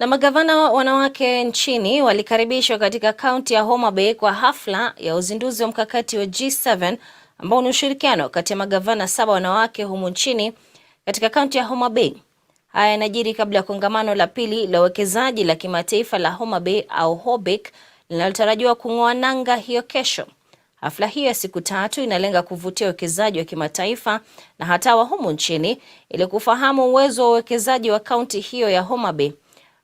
Na magavana wanawake nchini walikaribishwa katika kaunti ya HomaBay kwa hafla ya uzinduzi wa mkakati wa G7 ambao ni ushirikiano kati ya magavana 7 wanawake humu nchini katika kaunti ya HomaBay. Haya yanajiri kabla ya kongamano la pili la uwekezaji la kimataifa la HomaBay au HoBIC linalotarajiwa kung'oa nanga hiyo kesho. Hafla hiyo ya siku 3 inalenga kuvutia uwekezaji wa kimataifa na hata wa humu nchini ili kufahamu uwezo wa uwekezaji wa kaunti hiyo ya HomaBay.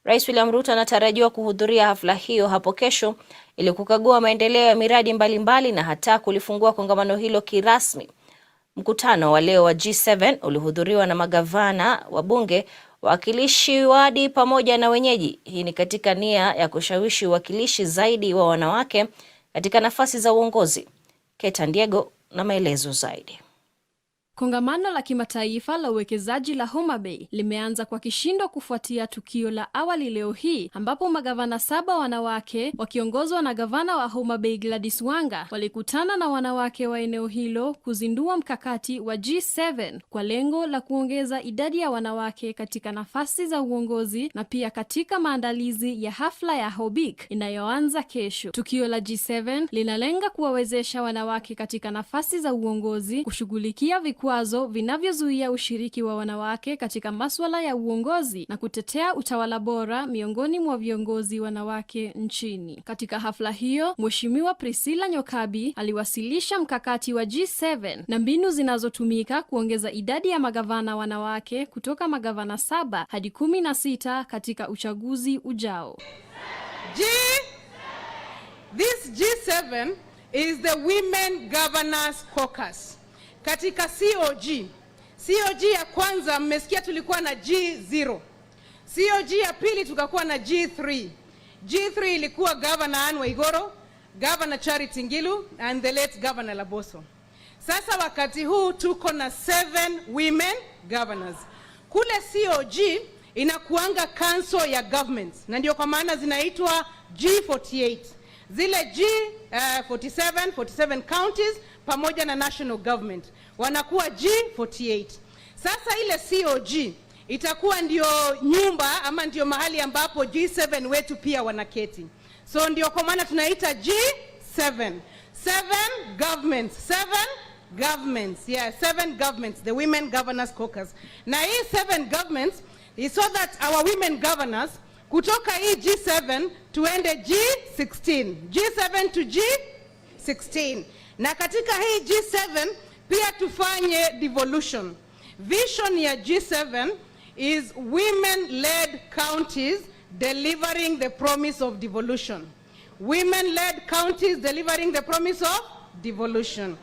Rais William Ruto anatarajiwa kuhudhuria hafla hiyo hapo kesho ili kukagua maendeleo ya miradi mbalimbali na hata kulifungua kongamano hilo kirasmi. Mkutano wa leo wa G7 ulihudhuriwa na magavana, wabunge, wawakilishi wadi pamoja na wenyeji. Hii ni katika nia ya kushawishi uwakilishi zaidi wa wanawake katika nafasi za uongozi. Keta Ndiego na maelezo zaidi. Kongamano la kimataifa la uwekezaji la HomaBay limeanza kwa kishindo kufuatia tukio la awali leo hii ambapo magavana 7 wanawake wakiongozwa na gavana wa HomaBay Gladys Wanga walikutana na wanawake wa eneo hilo kuzindua mkakati wa G7 kwa lengo la kuongeza idadi ya wanawake katika nafasi za uongozi na pia katika maandalizi ya hafla ya HoBIC inayoanza kesho. Tukio la G7 linalenga kuwawezesha wanawake katika nafasi za uongozi kushughulikia vikwazo vinavyozuia ushiriki wa wanawake katika masuala ya uongozi na kutetea utawala bora miongoni mwa viongozi wanawake nchini. Katika hafla hiyo, Mheshimiwa Priscilla Nyokabi aliwasilisha mkakati wa G7 na mbinu zinazotumika kuongeza idadi ya magavana wanawake kutoka magavana 7 hadi 16 katika uchaguzi ujao. This G7 is the Women Governors Caucus. Katika COG ya kwanza mmesikia tulikuwa na G0. COG ya pili tukakuwa na G3. G3 ilikuwa Governor Anne Waiguru, Governor Charity Ngilu and the late Governor Laboso. Sasa wakati huu tuko na 7 women governors. Kule COG inakuanga council ya government na ndio kwa maana zinaitwa G48. Zile G47 counties pamoja na national government wanakuwa G48. Sasa ile COG itakuwa ndio nyumba ama ndio mahali ambapo G7 wetu pia wanaketi. So ndio kwa maana tunaita G7. 7 governments. Yeah, 7 governments, the Women Governors Caucus. Na hii 7 governments is so that our women governors kutoka hii G7 tuende G16. G7 to G16. Na katika hii G7 pia tufanye devolution. Vision ya G7 is women-led counties delivering the promise of devolution. Women-led counties delivering the promise of devolution.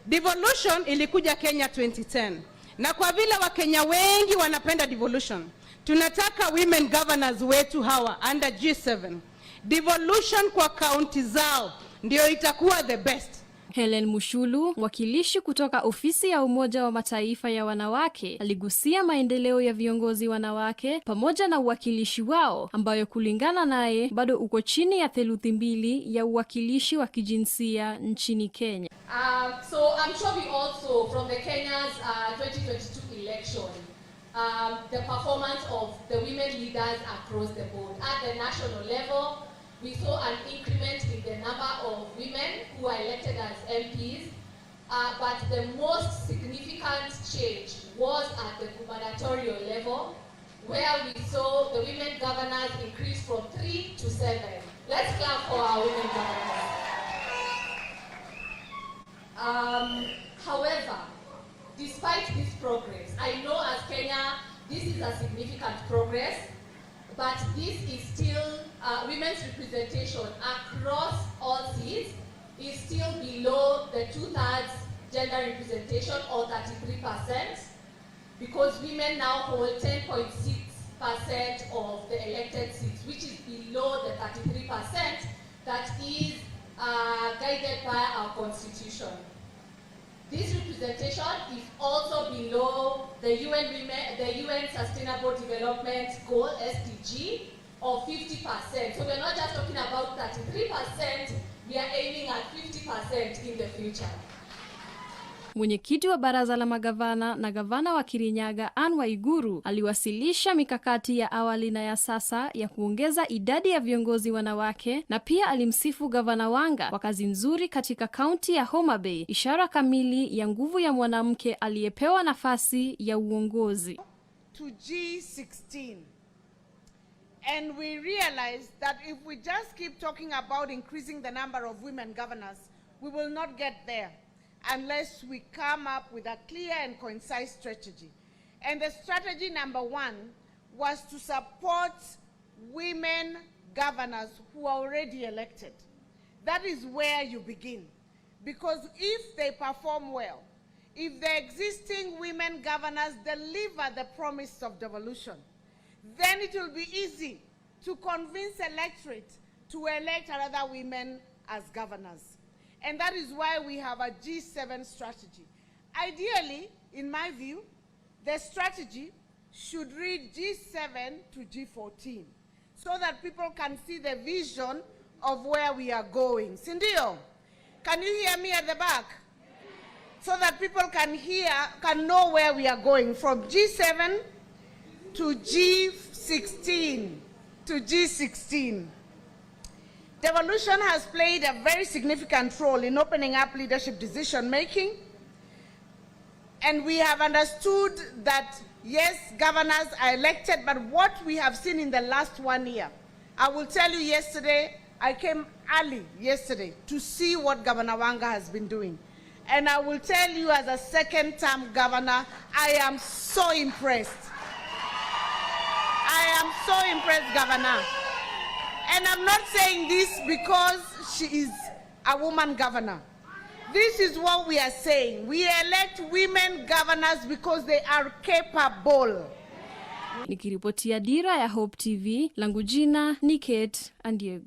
Devolution ilikuja Kenya 2010. Na kwa vile Wakenya wengi wanapenda devolution, tunataka women governors wetu hawa under G7. Devolution kwa county zao ndio itakuwa the best. Helen Mushulu, wakilishi kutoka ofisi ya Umoja wa Mataifa ya wanawake, aligusia maendeleo ya viongozi wanawake pamoja na uwakilishi wao ambayo kulingana naye bado uko chini ya 2/3 ya uwakilishi wa kijinsia nchini Kenya. So I'm sure we also from the Kenya's 2022 election the performance of the women leaders across the board at the national level. We saw an increment in the number of women who are elected as MPs, but the most significant change was at the gubernatorial level, where we saw the women governors increase from 3 to 7. Let's clap for our women governors. However, despite this progress, I know as Kenya, this is a significant progress, but this is still, women's representation across all seats is still below the 2/3 gender representation or 33%, because women now hold 10.6% of the elected seats, which is below the 33% that is guided by our constitution. This representation is also below the UN Sustainable Development Goal SDG of 50%. So we're not just talking about 33%, we are aiming at 50% in the future. Mwenyekiti wa baraza la magavana na gavana wa Kirinyaga Anne Waiguru aliwasilisha mikakati ya awali na ya sasa ya kuongeza idadi ya viongozi wanawake, na pia alimsifu gavana Wanga kwa kazi nzuri katika kaunti ya HomaBay, ishara kamili ya nguvu ya mwanamke aliyepewa nafasi ya uongozi. To G16. And we realized that if we just keep talking about increasing the number of women governors, we will not get there unless we come up with a clear and concise strategy. And the strategy number one was to support women governors who are already elected. That is where you begin. Because if they perform well, if the existing women governors deliver the promise of devolution, then it will be easy to convince electorate to elect other women as governors. And that is why we have a G7 strategy. Ideally, in my view, the strategy should read G7 to G14 so that people can see the vision of where we are going. Sindio, can you hear me at the back? So that people can know where we are going from G7 to G16 to G16. Devolution has played a very significant role in opening up leadership decision making, and we have understood that yes, governors are elected, but what we have seen in the last 1 year, I will tell you yesterday, I came early yesterday to see what Governor Wanga has been doing. And I will tell you as a second-term governor, I am so impressed. I am so impressed, Governor. And I'm not saying this because she is a woman governor. This is what we are saying. We elect women governors because they are capable. Nikiripotia Dira ya Hope TV, langu jina ni Kate Andiego.